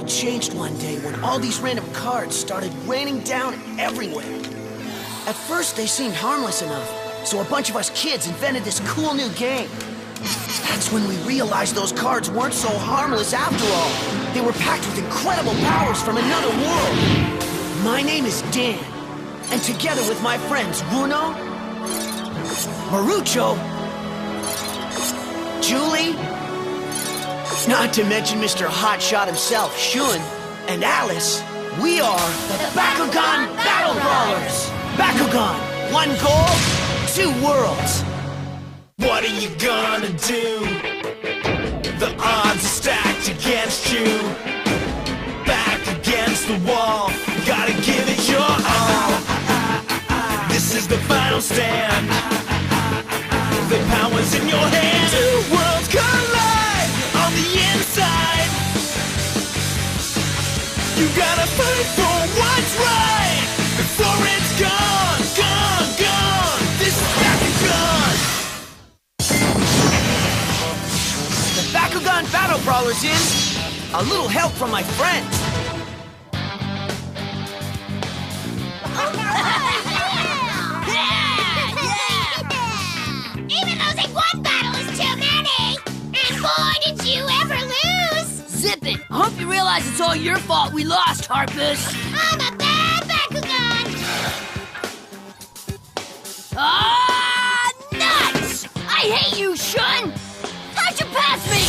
world changed one day when all these random cards started raining down everywhere. At first, they seemed harmless enough, so a bunch of us kids invented this cool new game. That's when we realized those cards weren't so harmless after all. They were packed with incredible powers from another world. My name is Dan, and together with my friends Bruno, Marucho, Julie, not to mention Mr. Hotshot himself, Shun, and Alice, we are the Bakugan Battle Brawlers! Bakugan, one goal, 2 worlds. What are you gonna do? The odds are stacked against you. Back against the wall, gotta give it your all. This is the final stand. The power's in your hand. 2 worlds collide on the inside. You gotta fight for what's right before it's gone, gone, gone. This is Bakugan. The Bakugan Battle Brawlers is a little help from my friends. Even losing one battle is too many! And boy, did you ever lose! Zip it! I hope you realize it's all your fault we lost, Harpus! I'm a bad Bakugan! Ah, nuts! I hate you, Shun! How'd you pass me?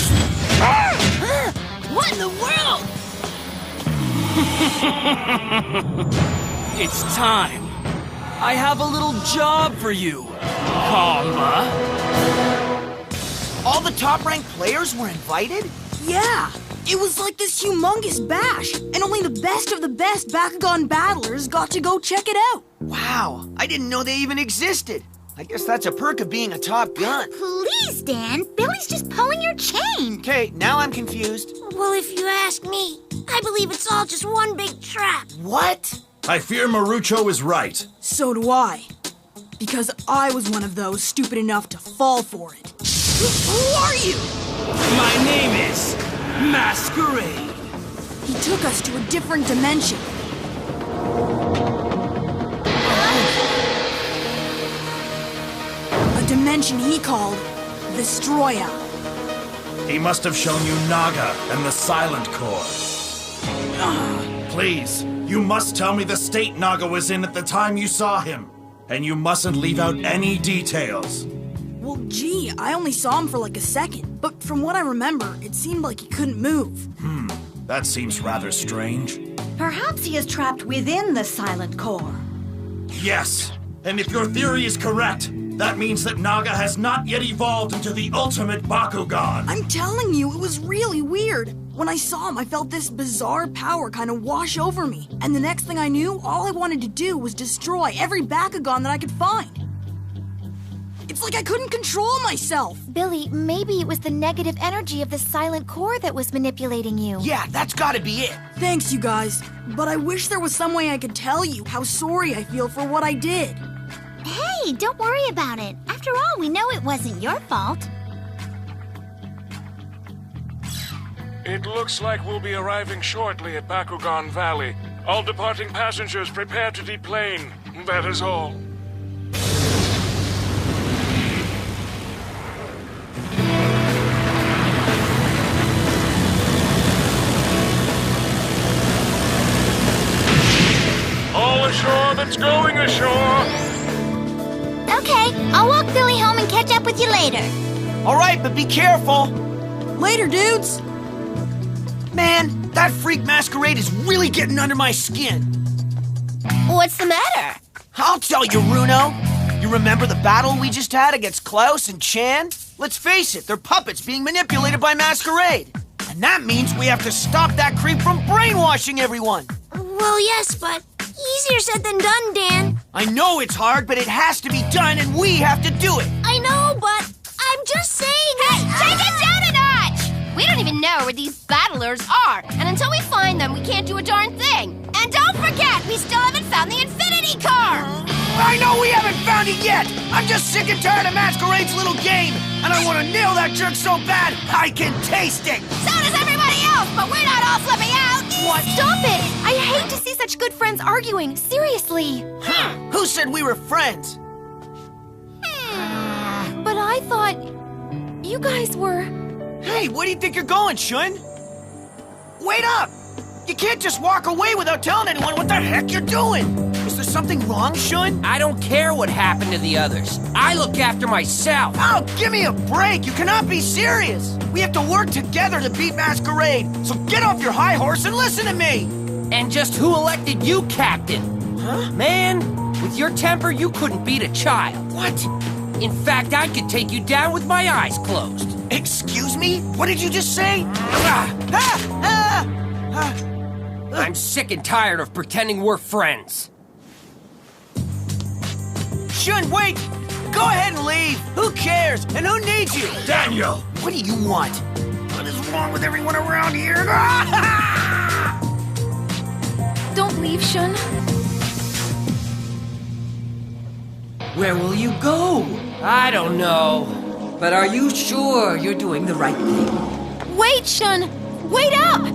What in the world? It's time. I have a little job for you, Comba. All the top-ranked players were invited? Yeah, it was like this humongous bash, and only the best of the best Bakugan battlers got to go check it out. Wow, I didn't know they even existed. I guess that's a perk of being a top gun. Please, Dan, Billy's just pulling your chain. Okay, now I'm confused. Well, if you ask me, I believe it's all just one big trap. What? I fear Marucho is right. So do I. Because I was one of those stupid enough to fall for it. Who are you? My name is Masquerade. He took us to a different dimension. A dimension he called Vestroya. He must have shown you Naga and the Silent Core. Please, you must tell me the state Naga was in at the time you saw him. And you mustn't leave out any details. Well, gee, I only saw him for like a second. But from what I remember, it seemed like he couldn't move. That seems rather strange. Perhaps he is trapped within the Silent Core. Yes, and if your theory is correct, that means that Naga has not yet evolved into the ultimate Bakugan. I'm telling you, it was really weird. When I saw him, I felt this bizarre power kind of wash over me. And the next thing I knew, all I wanted to do was destroy every Bakugan that I could find. It's like I couldn't control myself. Billy, maybe it was the negative energy of the Silent Core that was manipulating you. Yeah, that's gotta be it. Thanks, you guys. But I wish there was some way I could tell you how sorry I feel for what I did. Hey, don't worry about it. After all, we know it wasn't your fault. It looks like we'll be arriving shortly at Bakugan Valley. All departing passengers prepare to deplane. That is all. All ashore that's going ashore! Okay, I'll walk Billy home and catch up with you later. All right, but be careful. Later, dudes. Man, that freak Masquerade is really getting under my skin. What's the matter? I'll tell you, Runo. You remember the battle we just had against Klaus and Chan? Let's face it, they're puppets being manipulated by Masquerade. And that means we have to stop that creep from brainwashing everyone. Well, yes, but easier said than done, Dan. I know it's hard, but it has to be done, and we have to do it. I know, but I'm just saying... Hey, take it down a notch! We don't even know where these battlers are, and until we find them, we can't do a darn thing. And don't forget, we still haven't found the Infinity Car! I know we haven't found it yet! I'm just sick and tired of Masquerade's little game, and I want to nail that jerk so bad, I can taste it! So does everybody else, but we're not all flipping out! What? Stop it! I hate to see such good friends arguing. Seriously. Who said we were friends? But I thought you guys were... Hey, where do you think you're going, Shun? Wait up! You can't just walk away without telling anyone what the heck you're doing! Is there something wrong, Shun? I don't care what happened to the others. I look after myself. Oh, give me a break! You cannot be serious! We have to work together to beat Masquerade, so get off your high horse and listen to me! And just who elected you captain? Huh? Man, with your temper, you couldn't beat a child. What? In fact, I could take you down with my eyes closed. Excuse me? What did you just say? I'm sick and tired of pretending we're friends. Shun, wait! Go ahead and leave! Who cares? And who needs you? Daniel! What do you want? What is wrong with everyone around here? Don't leave, Shun. Where will you go? I don't know. But are you sure you're doing the right thing? Wait, Shun! Wait up!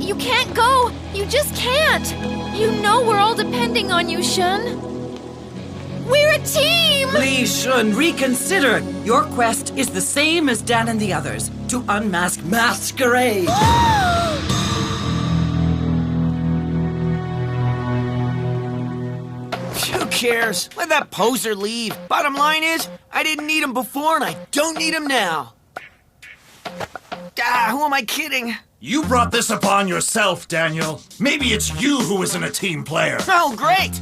You can't go! You just can't! You know we're all depending on you, Shun. We're a team! Please, Shun, reconsider. Your quest is the same as Dan and the others, to unmask Masquerade. Who cares? Let that poser leave. Bottom line is, I didn't need him before and I don't need him now. Who am I kidding? You brought this upon yourself, Daniel. Maybe it's you who isn't a team player. Oh, great!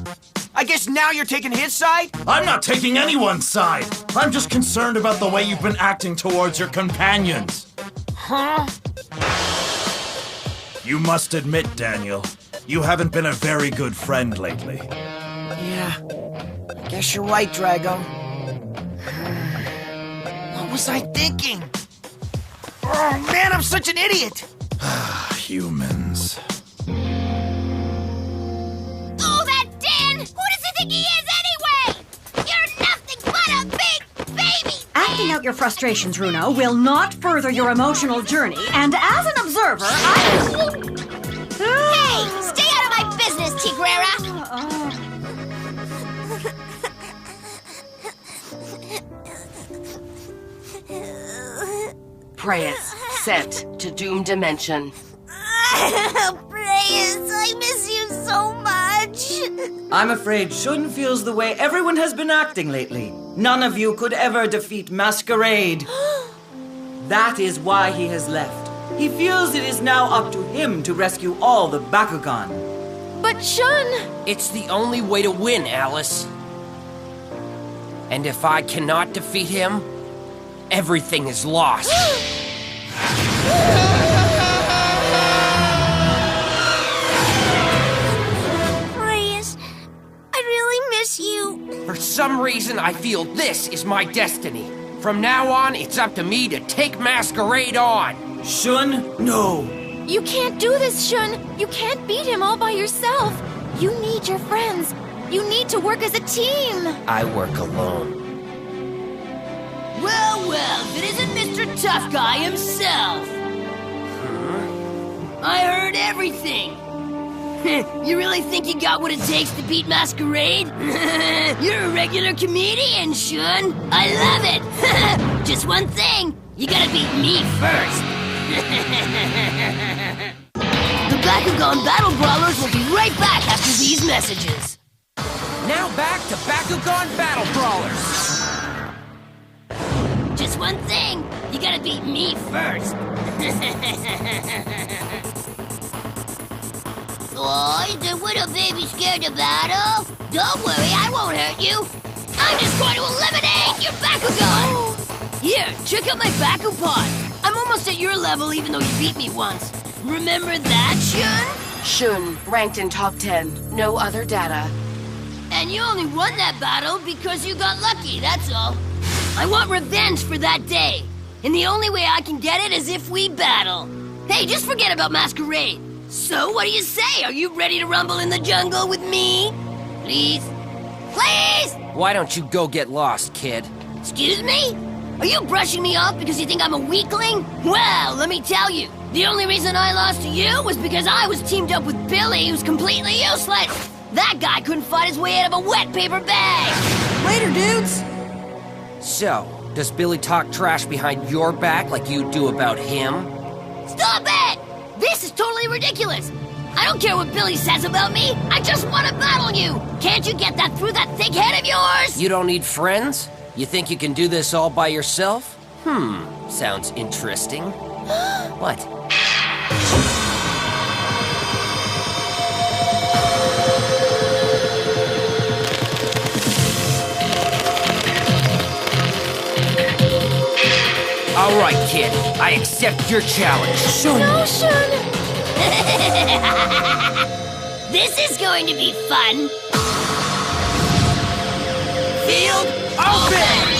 I guess now you're taking his side? I'm not taking anyone's side. I'm just concerned about the way you've been acting towards your companions. Huh? You must admit, Daniel, you haven't been a very good friend lately. Yeah, I guess you're right, Drago. What was I thinking? Oh, man, I'm such an idiot! Humans. Oh, that Dan! Who does he think he is anyway? You're nothing but a big baby! Acting out your frustrations, Runo, will not further your emotional journey, and as an observer, Hey! Stay out of my business, Tigrera! Preyas, sent to Doom Dimension. Preyas, I miss you so much! I'm afraid Shun feels the way everyone has been acting lately. None of you could ever defeat Masquerade. That is why he has left. He feels it is now up to him to rescue all the Bakugan. But Shun! It's the only way to win, Alice. And if I cannot defeat him, everything is lost. Preyas, I really miss you. For some reason, I feel this is my destiny. From now on, it's up to me to take Masquerade on. Shun, no. You can't do this, Shun. You can't beat him all by yourself. You need your friends. You need to work as a team. I work alone. Well, if it isn't Mr. Tough Guy himself. I heard everything. You really think you got what it takes to beat Masquerade? You're a regular comedian, Shun. I love it. Just one thing. You gotta beat me first. The Bakugan Battle Brawlers will be right back after these messages. Now back to Bakugan Battle Brawlers. Just one thing. You gotta beat me first. Oh, is the little baby scared to battle? Don't worry, I won't hurt you. I'm just going to eliminate your Bakugan. Here, check out my Baku Pod. I'm almost at your level even though you beat me once. Remember that, Shun? Shun, ranked in top 10. No other data. And you only won that battle because you got lucky, that's all. I want revenge for that day. And the only way I can get it is if we battle. Hey, just forget about Masquerade. So, what do you say? Are you ready to rumble in the jungle with me? Please? Please? Why don't you go get lost, kid? Excuse me? Are you brushing me off because you think I'm a weakling? Well, let me tell you. The only reason I lost to you was because I was teamed up with Billy, who's completely useless. That guy couldn't fight his way out of a wet paper bag. Later, dudes! So, does Billy talk trash behind your back like you do about him? Stop it! This is totally ridiculous. I don't care what Billy says about me. I just want to battle you. Can't you get that through that thick head of yours? You don't need friends? You think you can do this all by yourself? Sounds interesting. What? All right, kid. I accept your challenge. No, Shun! This is going to be fun. Field open!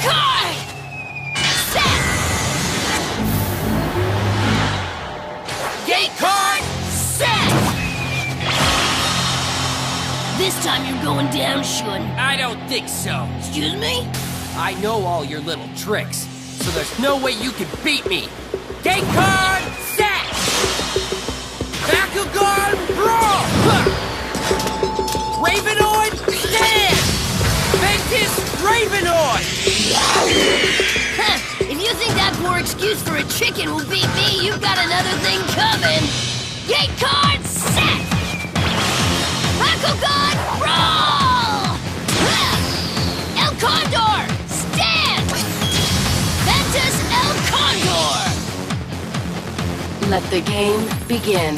Card! Set! Gate card set! This time you're going down, Shun. I don't think so. Excuse me? I know all your little tricks, so there's no way you can beat me. Gate card set! Bakugan brawl! Ravenoid stand! Ventus Ravenoid! If you think that poor excuse for a chicken will beat me, you've got another thing coming. Gate card set! Bakugan brawl! El Condor stand! Ventus El Condor! Let the game begin.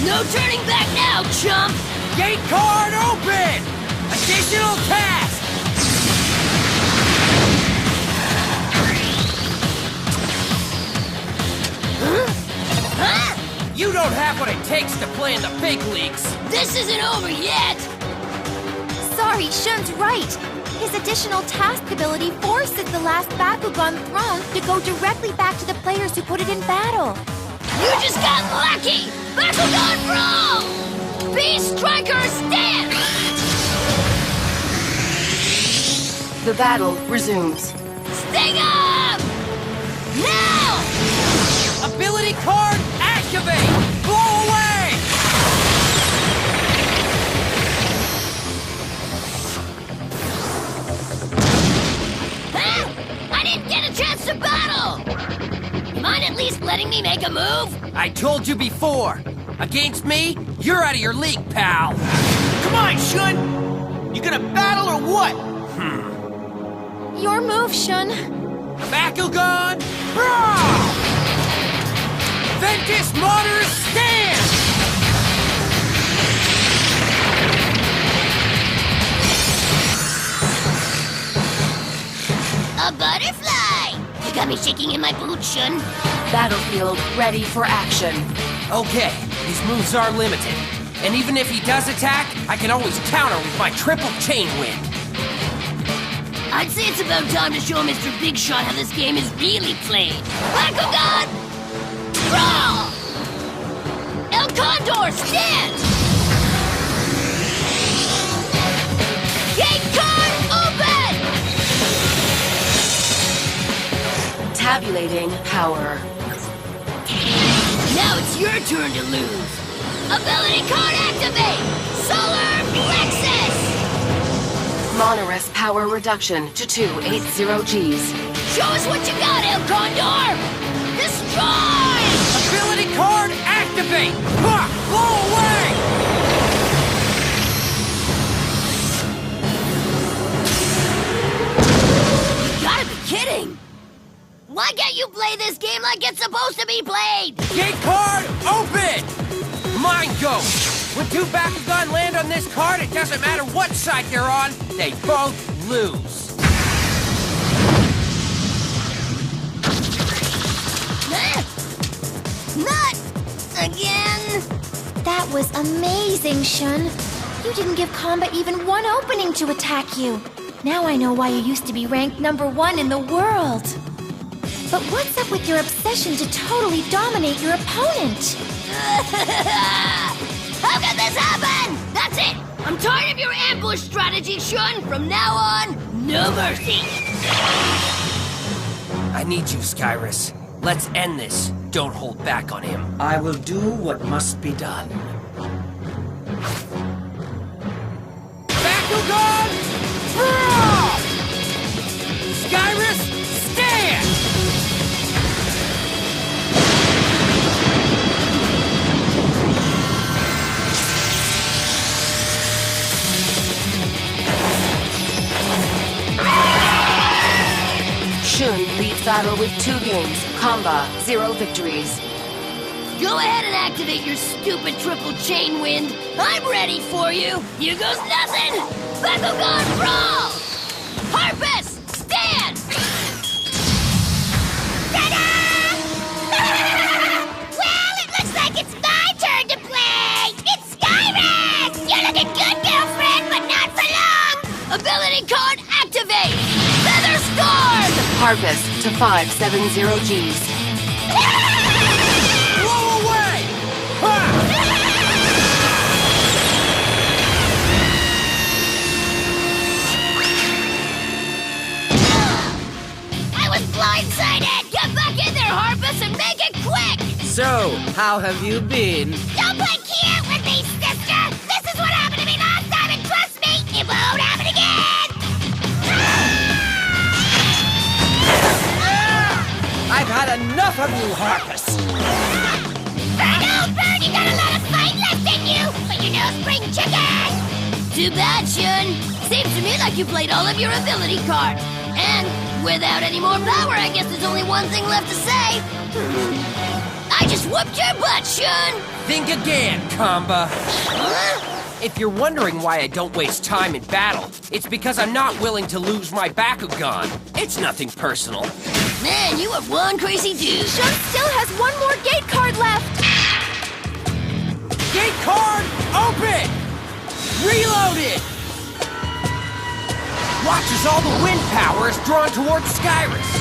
No turning back now, chump! Gate card open! Additional task! Huh? You don't have what it takes to play in the big leagues. This isn't over yet! Sorry, Shun's right. His additional task ability forces the last Bakugan thrown to go directly back to the players who put it in battle. You just got lucky! Bakugan brawl! Beast Striker stand! The battle resumes. Sting up! Now! Ability card activate! Blow away! Huh? I didn't get a chance to battle! You mind at least letting me make a move? I told you before. Against me, you're out of your league, pal. Come on, Shun! You gonna battle or what? Your move, Shun. Bakugan brawl! Ventus Monitor stand! A butterfly! You got me shaking in my boots, Shun. Battlefield ready for action. Okay, these moves are limited. And even if he does attack, I can always counter with my triple chain wind. I'd say it's about time to show Mr. Big Shot how this game is really played. Bakugan! Brawl! El Condor, stand! Gate card open! Tabulating power. Now it's your turn to lose. Ability card activate! Solar Plexus! Monolith power reduction to 280 Gs. Show us what you got, El Condor! Destroy! Ability card activate! Ha! Blow away! You gotta be kidding! Why can't you play this game like it's supposed to be played? Gate card open! Mind go! When two Bakugan land on this card, it doesn't matter what side they're on, they both lose. Not again! That was amazing, Shun. You didn't give Combat even one opening to attack you. Now I know why you used to be ranked #1 in the world. But what's up with your obsession to totally dominate your opponent? How could this happen? That's it! I'm tired of your ambush strategy, Shun! From now on, no mercy! I need you, Skyrus. Let's end this. Don't hold back on him. I will do what must be done. Bakugan! Brawl! Skyrus, stand! Shun leads battle with 2 games. Comba, 0 victories. Go ahead and activate your stupid triple chain wind. I'm ready for you. Here goes nothing. Bakugan brawl! Harpus, stand! Ta-da! Well, it looks like it's my turn to play. It's Skyrus! You're looking good, girlfriend, but not for long. Ability card activate! Feather Storm! Harvest to 570 Gs. Blow away! Ha! I was blindsided. Get back in there, Harpus, and make it quick! So, how have you been? Don't play cute with me, sister. This is what happened to me last time, and trust me, it won't happen again. I've had enough of you, Harpus! Burn, oh, burn, you got a lot of fight left in you, but you're no spring chicken. Too bad, Shun. Seems to me like you played all of your ability cards. And without any more power, I guess there's only one thing left to say. I just whooped your butt, Shun! Think again, Comba. Huh? If you're wondering why I don't waste time in battle, it's because I'm not willing to lose my Bakugan. It's nothing personal. Man, you are one crazy dude. Shun still has one more gate card left. Gate card, open! Reloaded! Watch as all the wind power is drawn towards Skyrus.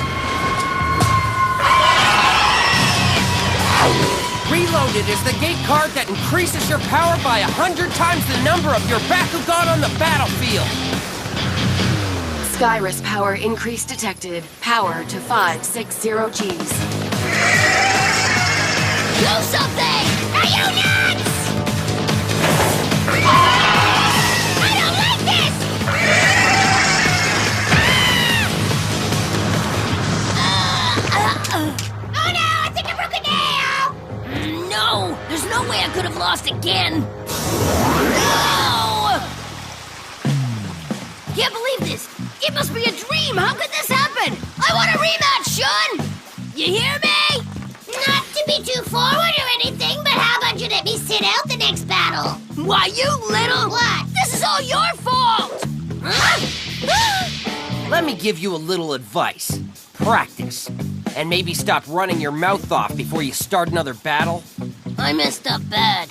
Reloaded is the gate card that increases your power by 100 times the number of your Bakugan on the battlefield. Skyrus power increase detected. Power to 560 Gs. Do something! Are you nuts? I don't like this. Oh no, I think I broke a nail. No! There's no way I could have lost again! No! Can't believe this! It must be a dream! How could this happen? I want a rematch, Shun! You hear me? Not to be too forward or anything, but how about you let me sit out the next battle? Why, you little... What? This is all your fault! Let me give you a little advice. Practice. And maybe stop running your mouth off before you start another battle. I messed up bad.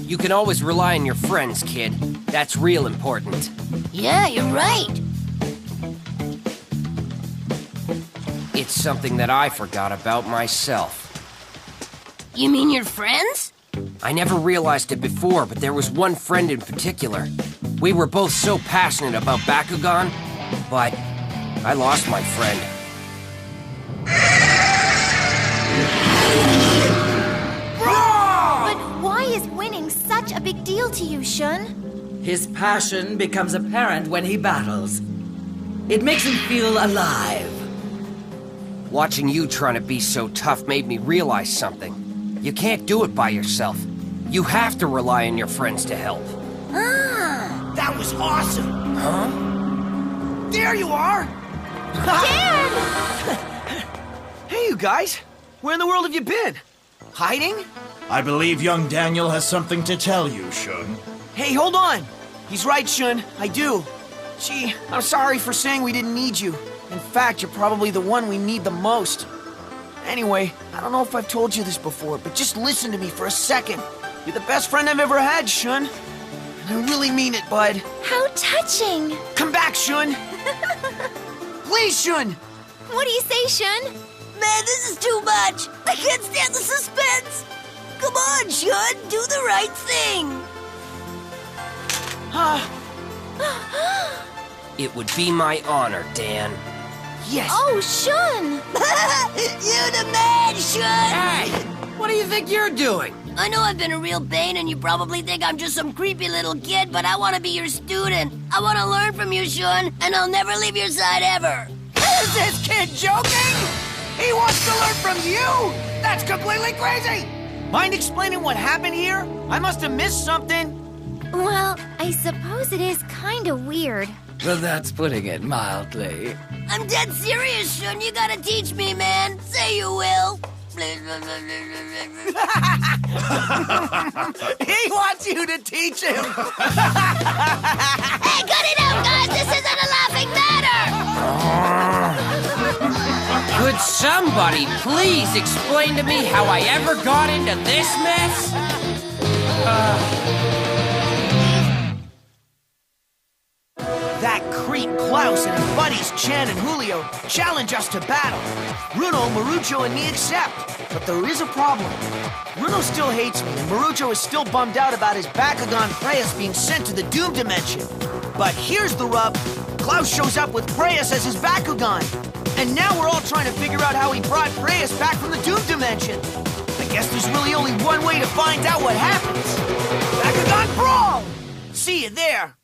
You can always rely on your friends, kid. That's real important. Yeah, you're right. It's something that I forgot about myself. You mean your friends? I never realized it before, but there was one friend in particular. We were both so passionate about Bakugan, but I lost my friend. But why is winning such a big deal to you, Shun? His passion becomes apparent when he battles. It makes him feel alive. Watching you trying to be so tough made me realize something. You can't do it by yourself. You have to rely on your friends to help. That was awesome! Huh? There you are! Dad! Hey, you guys! Where in the world have you been? Hiding? I believe young Daniel has something to tell you, Shun. Hey, hold on! He's right, Shun. I do. Gee, I'm sorry for saying we didn't need you. In fact, you're probably the one we need the most. Anyway, I don't know if I've told you this before, but just listen to me for a second. You're the best friend I've ever had, Shun. And I really mean it, bud. How touching! Come back, Shun! Please, Shun! What do you say, Shun? Man, this is too much! I can't stand the suspense! Come on, Shun, do the right thing. It would be my honor, Dan. Yes. Oh, Shun! You're the man, Shun! Hey! What do you think you're doing? I know I've been a real pain and you probably think I'm just some creepy little kid, but I want to be your student. I want to learn from you, Shun, and I'll never leave your side ever. Is this kid joking? He wants to learn from you? That's completely crazy! Mind explaining what happened here? I must have missed something. Well, I suppose it is kind of weird. Well, that's putting it mildly. I'm dead serious, Shun. You gotta teach me, man. Say you will. He wants you to teach him. Hey, cut it out, guys! This isn't a laughing matter! Could somebody please explain to me how I ever got into this mess? That creep Klaus and his buddies Chan and Julio challenge us to battle. Bruno, Marucho, and me accept. But there is a problem. Bruno still hates me, and Marucho is still bummed out about his Bakugan Preyas being sent to the Doom Dimension. But here's the rub. Klaus shows up with Preyas as his Bakugan. And now we're all trying to figure out how he brought Preyas back from the Doom Dimension. I guess there's really only one way to find out what happens. Bakugan Brawl! See you there.